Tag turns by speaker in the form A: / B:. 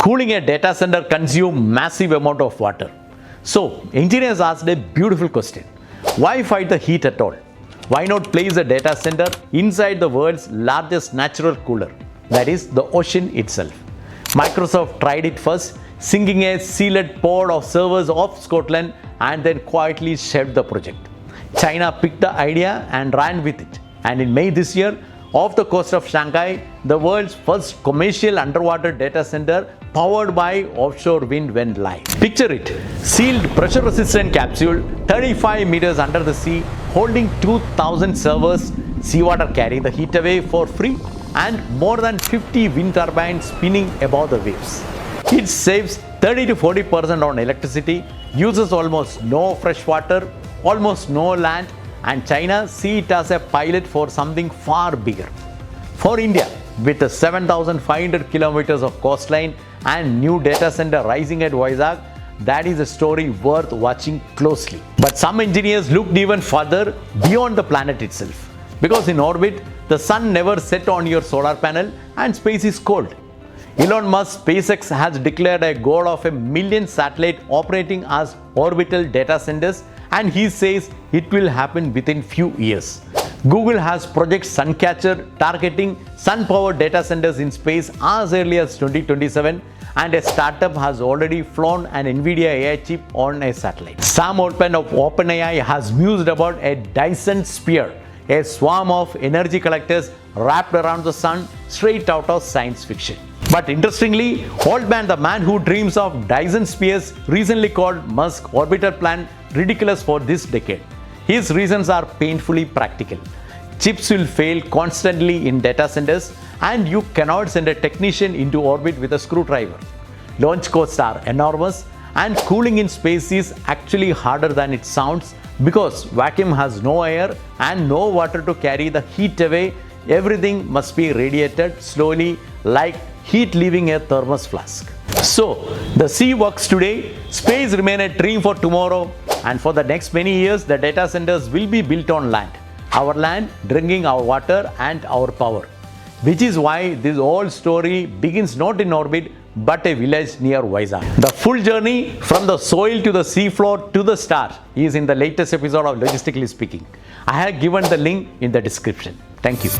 A: Cooling a data center consumes massive amount of water. So, engineers asked a beautiful question. Why fight the heat at all? Why not place a data center inside the world's largest natural cooler, that is the ocean itself? Microsoft tried it first, sinking a sealed pod of servers off Scotland and then quietly shelved the project. China picked the idea and ran with it. And in May this year, off the coast of Shanghai, the world's first commercial underwater data center powered by offshore wind went live. Picture it, sealed pressure-resistant capsule 35 meters under the sea, holding 2,000 servers, seawater carrying the heat away for free, and more than 50 wind turbines spinning above the waves. It saves 30 to 40% on electricity, uses almost no fresh water, almost no land, and China sees it as a pilot for something far bigger. For India, with the 7,500 kilometers of coastline and new data center rising at 𝐕𝐢𝐳𝐚𝐜, that is a story worth watching closely. But some engineers looked even further beyond the planet itself. Because in orbit, the sun never set on your solar panel and space is cold. Elon Musk SpaceX has declared a goal of 1 million satellites operating as orbital data centers, and he says it will happen within few years. Google has Project Suncatcher targeting sun-powered data centers in space as early as 2027, and a startup has already flown an NVIDIA AI chip on a satellite. Sam Altman of OpenAI has mused about a Dyson sphere, a swarm of energy collectors wrapped around the sun, straight out of science fiction. But interestingly, Altman, the man who dreams of Dyson spheres, recently called Musk's orbital plan ridiculous for this decade. His reasons are painfully practical. Chips will fail constantly in data centers, and you cannot send a technician into orbit with a screwdriver. Launch costs are enormous, and cooling in space is actually harder than it sounds because vacuum has no air and no water to carry the heat away. Everything must be radiated slowly like heat leaving a thermos flask. So, the sea works today, space remains a dream for tomorrow, and for the next many years, the data centers will be built on land. Our land drinking our water and our power. Which is why this whole story begins not in orbit but a village near 𝐕𝐲𝒑. The full journey from the soil to the seafloor to the stars is in the latest episode of Logistically Speaking. I have given the link in the description. Thank you.